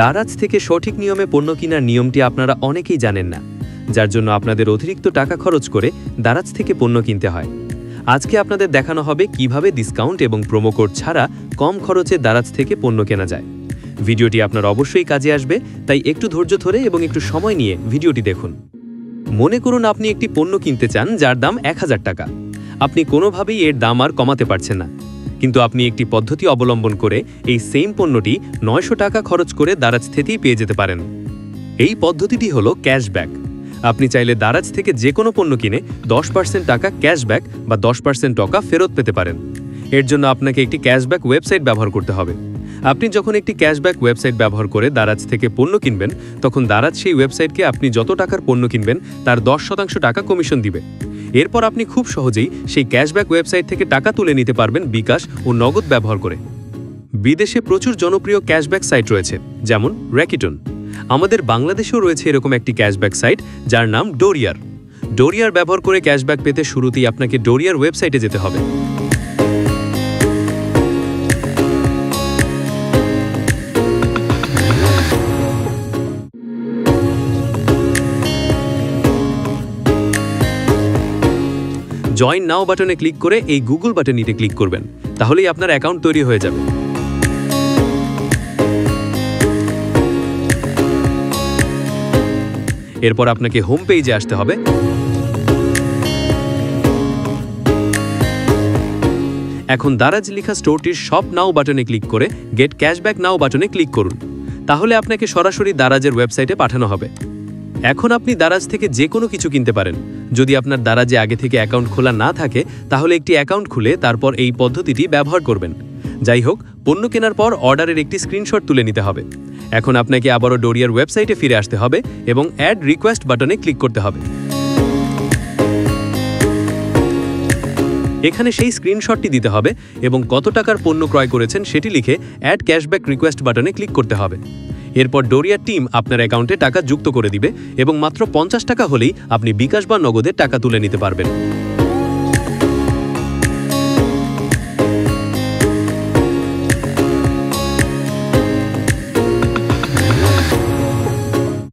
দারাজ থেকে সঠিক নিয়মে পণ্য কেনার নিয়মটি আপনারা অনেকেই জানেন না, যার জন্য আপনাদের অতিরিক্ত টাকা খরচ করে দারাজ থেকে পণ্য কিনতে হয়। আজকে আপনাদের দেখানো হবে কিভাবে ডিসকাউন্ট এবং প্রোমো কোড ছাড়া কম খরচে দারাজ থেকে পণ্য কেনা যায়। ভিডিওটি আপনার অবশ্যই কাজে আসবে, তাই একটু ধৈর্য ধরে এবং একটু সময় নিয়ে ভিডিওটি দেখুন। মনে করুন আপনি একটি পণ্য কিনতে চান যার দাম 1000 টাকা। আপনি কোনোভাবেই এর দাম আর কমাতে পারছেন না, কিন্তু আপনি একটি পদ্ধতি অবলম্বন করে এই সেম পণ্যটি 900 টাকা খরচ করে দারাজ থেকেই পেয়ে যেতে পারেন। এই পদ্ধতিটি হলো ক্যাশব্যাক। আপনি চাইলে দারাজ থেকে যে কোনো পণ্য কিনে 10% টাকা ক্যাশব্যাক বা 10% টাকা ফেরত পেতে পারেন। এর জন্য আপনাকে একটি ক্যাশব্যাক ওয়েবসাইট ব্যবহার করতে হবে। আপনি যখন একটি ক্যাশব্যাক ওয়েবসাইট ব্যবহার করে দারাজ থেকে পণ্য কিনবেন, তখন দারাজ সেই ওয়েবসাইটকে আপনি যত টাকার পণ্য কিনবেন তার 10% টাকা কমিশন দিবে। এরপর আপনি খুব সহজেই সেই ক্যাশব্যাক ওয়েবসাইট থেকে টাকা তুলে নিতে পারবেন বিকাশ ও নগদ ব্যবহার করে। বিদেশে প্রচুর জনপ্রিয় ক্যাশব্যাক সাইট রয়েছে, যেমন র্যাকিটন। আমাদের বাংলাদেশেও রয়েছে এরকম একটি ক্যাশব্যাক সাইট যার নাম ডোরিয়ার। ডোরিয়ার ব্যবহার করে ক্যাশব্যাক পেতে শুরুতেই আপনাকে ডোরিয়ার ওয়েবসাইটে যেতে হবে। জয়েন নাও বাটনে ক্লিক করে এই গুগল বাটনটিতে ক্লিক করবেন, তাহলেই আপনার অ্যাকাউন্ট তৈরি হয়ে যাবে। এরপর আপনাকে হোম পেজে আসতে হবে। এখন দারাজ লেখা স্টোরটির শপ নাও বাটনে ক্লিক করে গেট ক্যাশব্যাক নাও বাটনে ক্লিক করুন, তাহলে আপনাকে সরাসরি দারাজের ওয়েবসাইটে পাঠানো হবে। এখন আপনি দারাজ থেকে যে কোনো কিছু কিনতে পারেন। যদি আপনার দারাজে আগে থেকে অ্যাকাউন্ট খোলা না থাকে, তাহলে একটি অ্যাকাউন্ট খুলে তারপর এই পদ্ধতিটি ব্যবহার করবেন। যাই হোক, পণ্য কেনার পর অর্ডারের একটি স্ক্রিনশট তুলে নিতে হবে। এখন আপনাকে আবারও ডোরিয়ার ওয়েবসাইটে ফিরে আসতে হবে এবং অ্যাড রিকোয়েস্ট বাটনে ক্লিক করতে হবে। এখানে সেই স্ক্রিনশটটি দিতে হবে এবং কত টাকার পণ্য ক্রয় করেছেন সেটি লিখে অ্যাড ক্যাশব্যাক রিকোয়েস্ট বাটনে ক্লিক করতে হবে। এরপর ডোরিয়ার টিম আপনার অ্যাকাউন্টে টাকা যুক্ত করে দিবে এবং মাত্র 50 টাকা হলেই আপনি বিকাশ বা নগদে টাকা তুলে নিতে পারবেন।